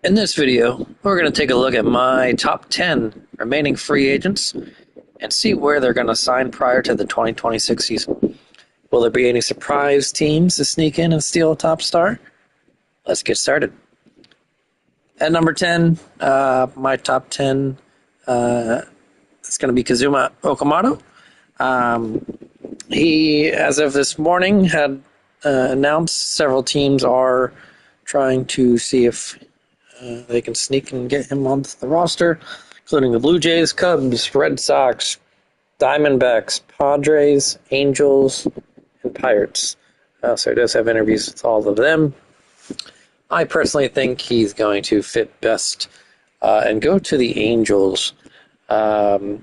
In this video, we're going to take a look at my top 10 remaining free agents and see where they're going to sign prior to the 2026 season. Will there be any surprise teams to sneak in and steal a top star? Let's get started. At number 10, my top 10 is going to be Kazuma Okamoto. He, as of this morning, had announced several teams are trying to see if they can sneak and get him onto the roster, including the Blue Jays, Cubs, Red Sox, Diamondbacks, Padres, Angels, and Pirates. So he does have interviews with all of them. I personally think he's going to fit best and go to the Angels. Rendon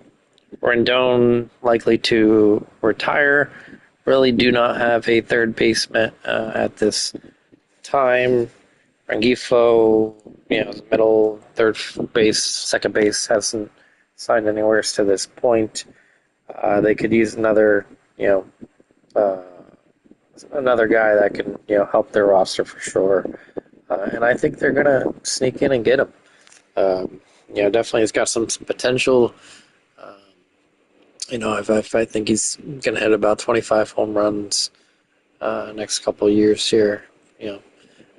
likely to retire. Really do not have a third baseman at this time. Rengifo, middle, third base, second base, hasn't signed anywhere to this point. They could use another guy that can, help their roster for sure. And I think they're gonna sneak in and get him. Definitely has got some potential. If I think he's gonna hit about 25 home runs next couple of years here.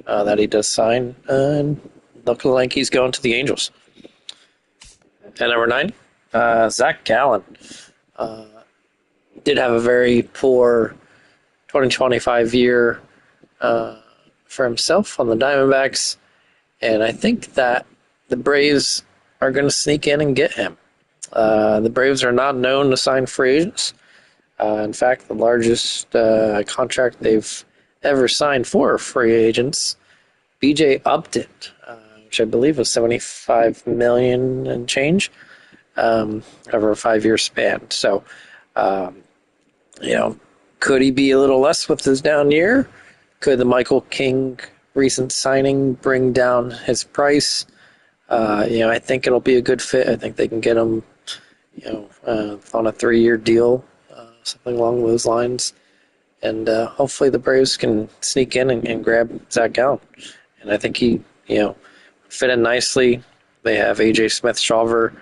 That he does sign, and looking like he's going to the Angels. At number 9, Zach Gallen. Did have a very poor 2025 year for himself on the Diamondbacks, and I think that the Braves are going to sneak in and get him. The Braves are not known to sign free agents. In fact, the largest contract they've ever signed for free agents, BJ Upton, which I believe was $75 million and change over a 5-year span. So, could he be a little less with his down year? Could the Michael King recent signing bring down his price? I think it'll be a good fit. I think they can get him, on a 3-year deal, something along those lines. And hopefully the Braves can sneak in and grab Zach Gallen. And I think he, fit in nicely. They have A.J. Smith-Shawver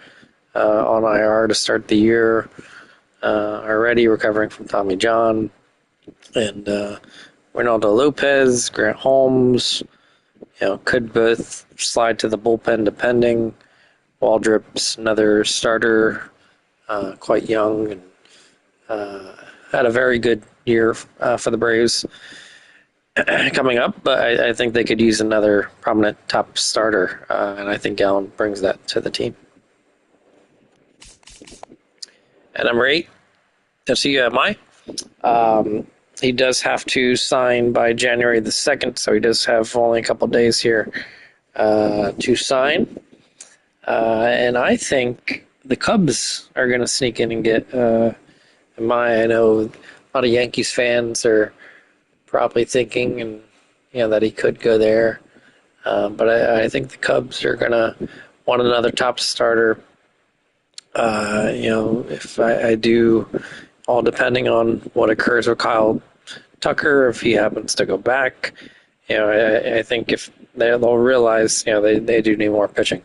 on IR to start the year, already recovering from Tommy John. And Reynaldo Lopez, Grant Holmes, could both slide to the bullpen depending. Waldrop's another starter, quite young, and had a very good year for the Braves coming up, but I think they could use another prominent top starter, and I think Gallen brings that to the team. At number 8, Tatsuya Imai. He does have to sign by January the 2nd, so he does have only a couple days here to sign. And I think the Cubs are going to sneak in and get Imai. I know a lot of Yankees fans are probably thinking, and that he could go there, but I think the Cubs are gonna want another top starter. If I do, all depending on what occurs with Kyle Tucker, if he happens to go back, I think if they'll realize, they do need more pitching.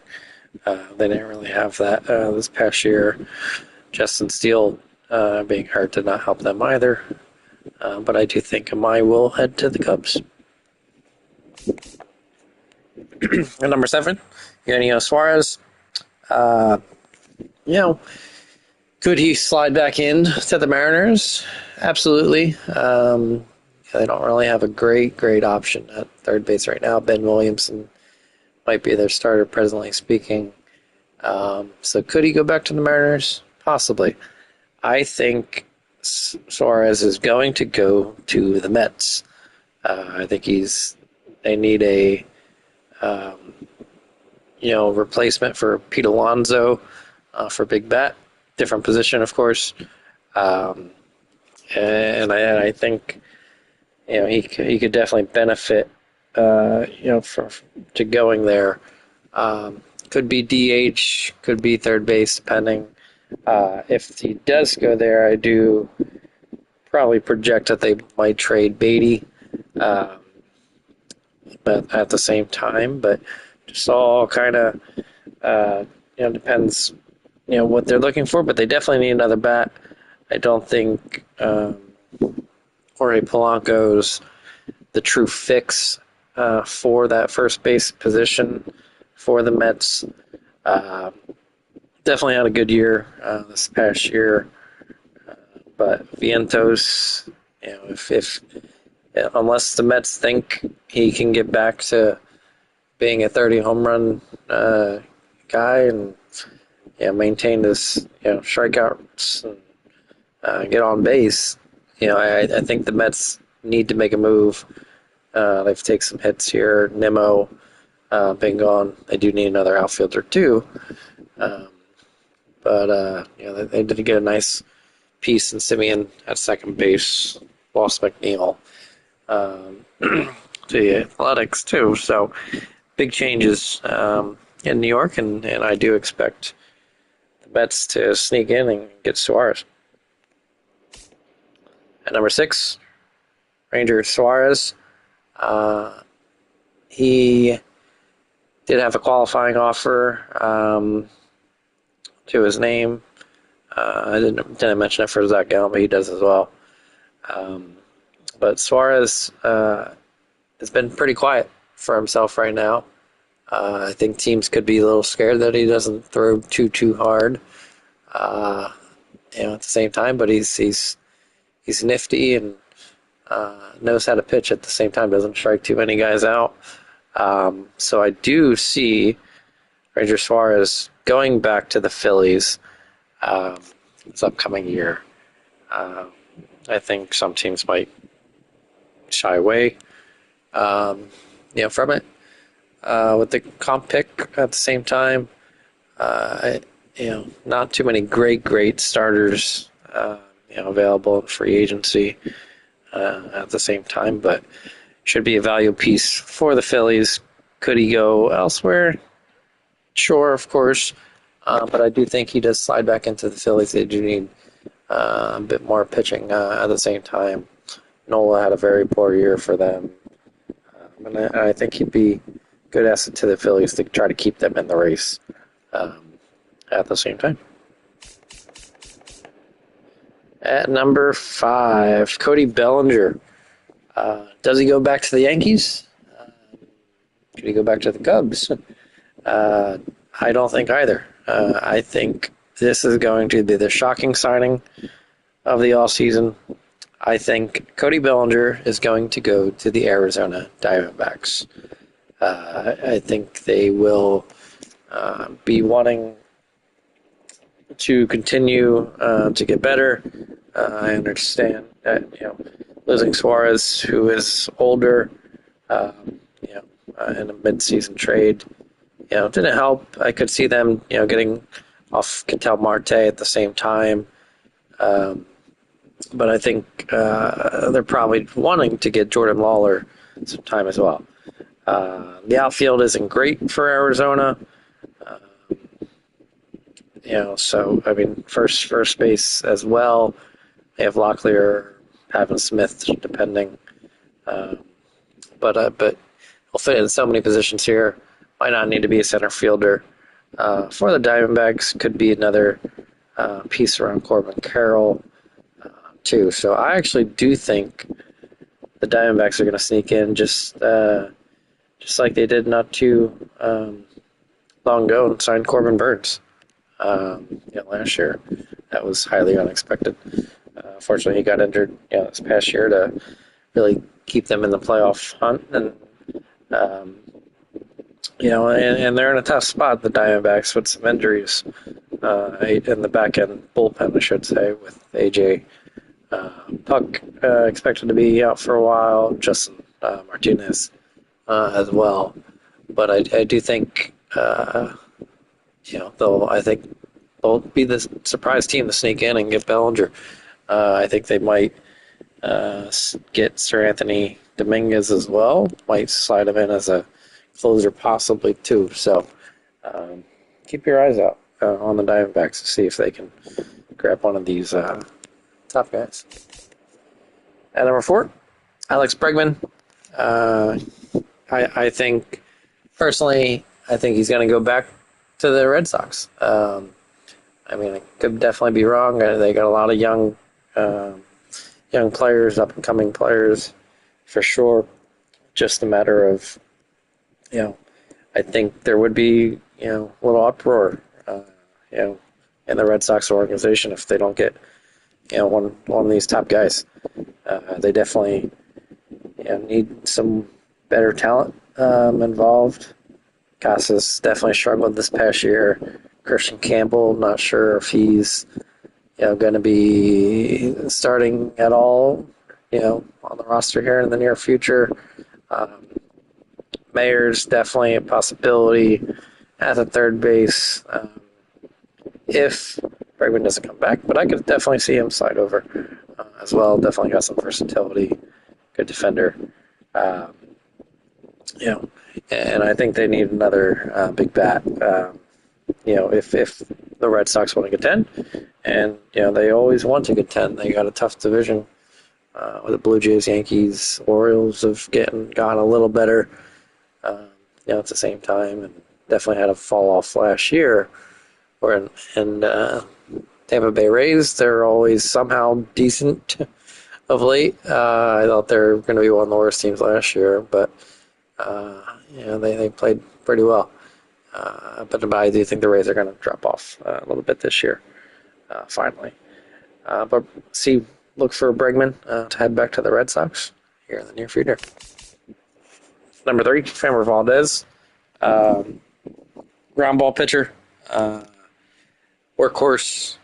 They didn't really have that this past year. Justin Steele being hurt did not help them either. But I do think Imai will head to the Cubs. At number 7, Eugenio Suarez. Could he slide back in to the Mariners? Absolutely. They don't really have a great option at third base right now. Ben Williamson might be their starter, presently speaking. So could he go back to the Mariners? Possibly. I think Suarez is going to go to the Mets. I think they need a replacement for Pete Alonso for Big Bat, different position, of course. And I think he could definitely benefit to going there. Could be DH, could be third base, depending. If he does go there, I do probably project that they might trade Beatty, but at the same time. But Just all kind of, depends, what they're looking for, but they definitely need another bat. I don't think Jorge Polanco's the true fix for that first base position for the Mets. Definitely had a good year this past year, but Vientos, if unless the Mets think he can get back to being a 30 home run guy and maintain this strikeouts and get on base, I think the Mets need to make a move. They've taken some hits here. Nimmo being gone, they do need another outfielder too. But they did get a nice piece in Simeon at second base. Lost McNeil to the Athletics too. So big changes in New York, and I do expect the Mets to sneak in and get Suarez. At number 6, Ranger Suarez. He did have a qualifying offer to his name. I didn't mention it for Zach Gallen, but he does as well. But Suarez has been pretty quiet for himself right now. I think teams could be a little scared that he doesn't throw too hard. At the same time, but he's nifty and knows how to pitch at the same time. Doesn't strike too many guys out. So I do see Ranger Suarez going back to the Phillies this upcoming year. I think some teams might shy away, from it. With the comp pick at the same time, not too many great starters, available in free agency at the same time, but should be a value piece for the Phillies. Could he go elsewhere? Sure, of course. But I do think he does slide back into the Phillies. They do need a bit more pitching at the same time. Nola had a very poor year for them. And I think he'd be a good asset to the Phillies to try to keep them in the race at the same time. At number 5, Cody Bellinger. Does he go back to the Yankees? Could he go back to the Cubs? I don't think either. I think this is going to be the shocking signing of the offseason. I think Cody Bellinger is going to go to the Arizona Diamondbacks. I think they will be wanting to continue to get better. I understand that losing Suarez, who is older, in a mid-season trade, didn't help. I could see them, getting off Ketel Marte at the same time. But I think they're probably wanting to get Jordan Lawler some time as well. The outfield isn't great for Arizona. So, I mean, first base as well. They have Locklear, Pavin Smith, depending. But he'll fit in so many positions here. Might not need to be a center fielder. For the Diamondbacks, could be another piece around Corbin Carroll, too. So I actually do think the Diamondbacks are going to sneak in just like they did not too long ago and sign Corbin Burns last year. That was highly unexpected. Fortunately, he got injured this past year to really keep them in the playoff hunt. And they're in a tough spot, the Diamondbacks, with some injuries in the back end bullpen, I should say, with AJ Puck expected to be out for a while, Justin Martinez as well. But I do think they'll be the surprise team to sneak in and get Bellinger. I think they might get Sir Anthony Dominguez as well. Might slide him in as a closer possibly too. So keep your eyes out on the Diamondbacks to see if they can grab one of these top guys. At number 4, Alex Bregman. I think personally I think he's going to go back to the Red Sox. I mean, I could definitely be wrong. They got a lot of young players, up and coming players, for sure. Just a matter of, I think there would be, a little uproar, in the Red Sox organization if they don't get, one of these top guys. They definitely, need some better talent involved. Casas definitely struggled this past year. Christian Campbell, not sure if he's, going to be starting at all, on the roster here in the near future. Mayer's definitely a possibility at the third base if Bregman doesn't come back, but I could definitely see him slide over as well. Definitely got some versatility, good defender. And I think they need another big bat. If the Red Sox want to contend, and they always want to contend. They got a tough division with the Blue Jays, Yankees, Orioles have gotten a little better. At the same time, and definitely had a fall off last year. And Tampa Bay Rays, they're always somehow decent of late. I thought they were going to be one of the worst teams last year, but they played pretty well. But I do think the Rays are going to drop off a little bit this year, finally. But look for Bregman to head back to the Red Sox here in the near future. Number 3, Framber Valdez, ground ball pitcher, workhorse,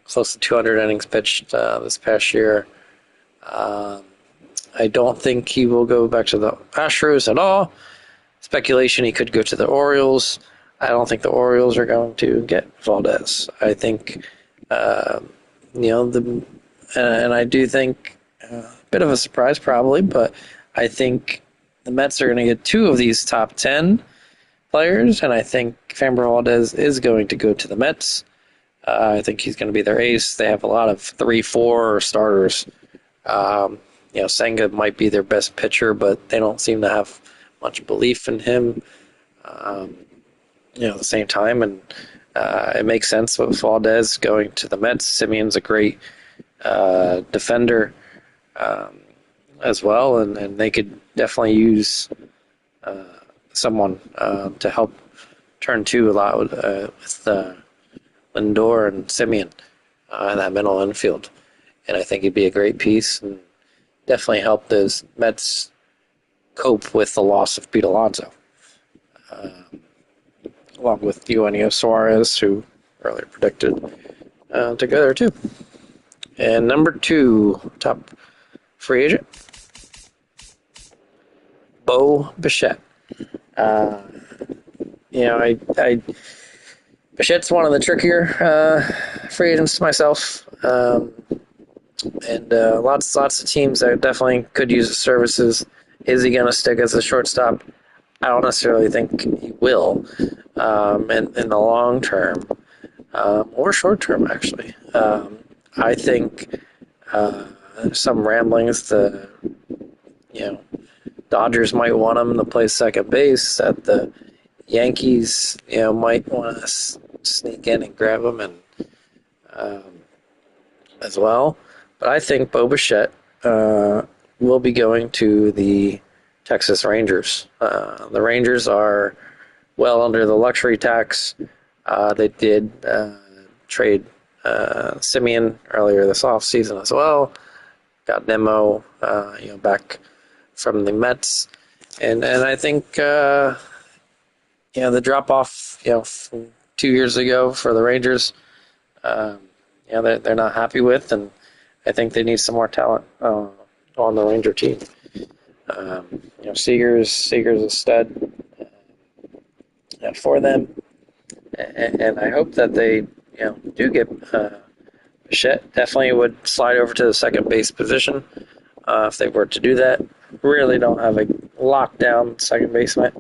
close to 200 innings pitched this past year. I don't think he will go back to the Astros at all. Speculation he could go to the Orioles. I don't think the Orioles are going to get Valdez. I think, and I do think a bit of a surprise probably, but I think the Mets are going to get 2 of these top 10 players, and I think Framber Valdez is going to go to the Mets. I think he's going to be their ace. They have a lot of 3-4 starters. Senga might be their best pitcher, but they don't seem to have much belief in him. At the same time, and it makes sense with Valdez going to the Mets. Simeon's a great defender as well, and they could definitely use someone to help turn 2 a lot with Lindor and Simeon in that middle infield. And I think he'd be a great piece and definitely help those Mets cope with the loss of Pete Alonso, along with Eugenio Suarez, who earlier predicted to go there too. And number 2, top free agent, Bo Bichette. Bichette's one of the trickier free agents myself, and lots of teams that definitely could use his services. Is he going to stick as a shortstop? I don't necessarily think he will in the long term or short term, actually. I think some ramblings the Dodgers might want him to play second base, that the Yankees might want to sneak in and grab him and as well. But I think Bo Bichette will be going to the Texas Rangers. The Rangers are well under the luxury tax. They did trade Simeon earlier this offseason as well. Got Nemo, back from the Mets, and I think the drop off from 2 years ago for the Rangers, they're not happy with, and I think they need some more talent on the Ranger team. Seager's a stud for them, and I hope that they do get Bichette. Definitely would slide over to the second base position if they were to do that. Really don't have a lockdown second baseman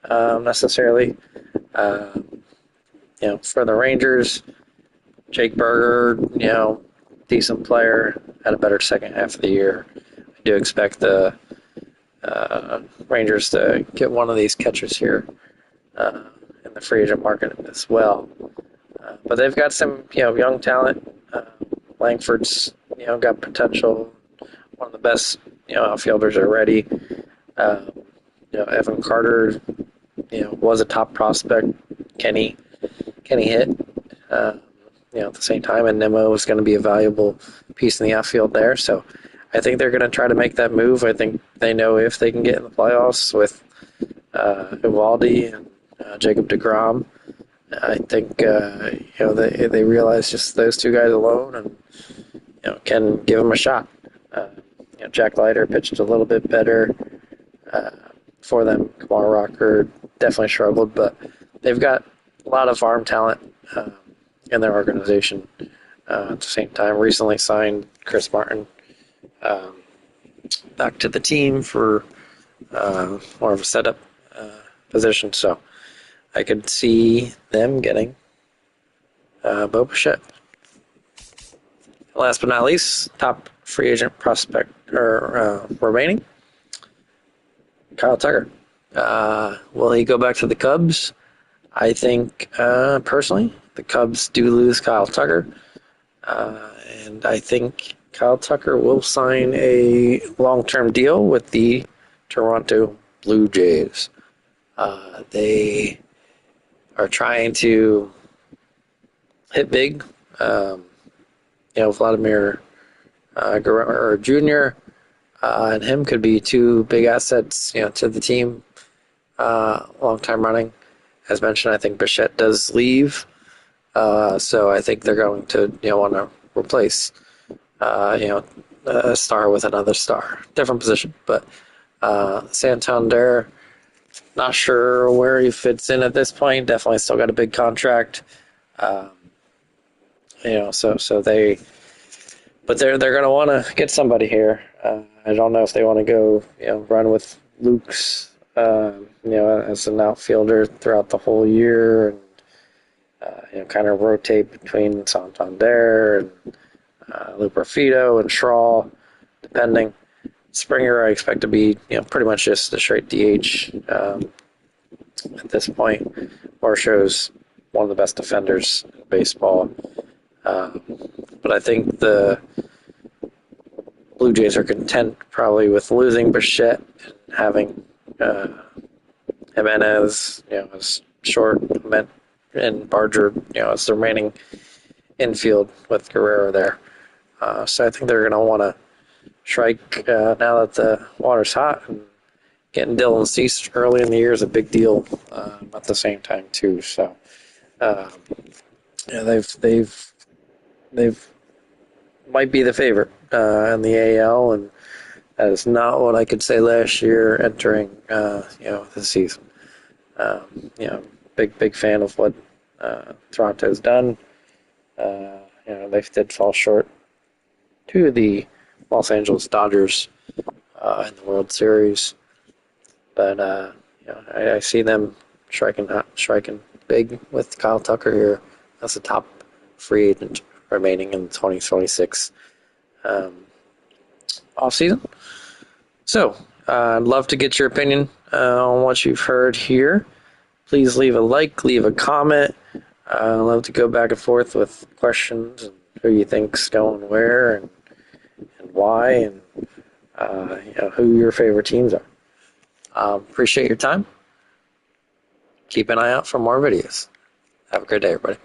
necessarily. For the Rangers, Jake Berger, decent player, had a better second half of the year. I do expect the Rangers to get one of these catchers here in the free agent market as well. But they've got some, young talent. Langford's, got potential. One of the best, outfielders already. Evan Carter, was a top prospect. Kenny hit, at the same time, and Nemo is going to be a valuable piece in the outfield there. So I think they're going to try to make that move. I think they know if they can get in the playoffs with Eovaldi and Jacob deGrom. I think they realize just those two guys alone and can give them a shot. Jack Leiter pitched a little bit better for them. Kumar Rocker definitely struggled, but they've got a lot of arm talent in their organization. At the same time, recently signed Chris Martin back to the team for more of a setup position. So I could see them getting Bo Bichette. Last but not least, top free agent prospect remaining, Kyle Tucker. Will he go back to the Cubs? I think, personally, the Cubs do lose Kyle Tucker. And I think Kyle Tucker will sign a long-term deal with the Toronto Blue Jays. They are trying to hit big. Vladimir Guerrero Jr. And him could be two big assets, to the team. Long time running. As mentioned, I think Bichette does leave. So I think they're going to, want to replace, a star with another star. Different position, but Santander, not sure where he fits in at this point. Definitely still got a big contract. So they're going to want to get somebody here. I don't know if they want to go, run with Luke's, as an outfielder throughout the whole year, and kind of rotate between Santander and Lou Profito and Schraw, depending. Springer, I expect to be, pretty much just a straight DH at this point. Marshall's one of the best defenders in baseball. But I think the Blue Jays are content probably with losing Bichette and having Jimenez, as short, and Barger, as the remaining infield with Guerrero there. So I think they're going to want to strike now that the water's hot, and getting Dylan Cease early in the year is a big deal at the same time too. So they've might be the favorite in the AL, and that is not what I could say last year entering the season. Big fan of what Toronto's done. They did fall short to the Los Angeles Dodgers in the World Series, but I see them striking big with Kyle Tucker here as a top free agent remaining in 2026 offseason. So I'd love to get your opinion on what you've heard here. Please leave a like, leave a comment. I'd love to go back and forth with questions and who you think's going where and why, and who your favorite teams are. Appreciate your time. Keep an eye out for more videos. Have a great day, everybody.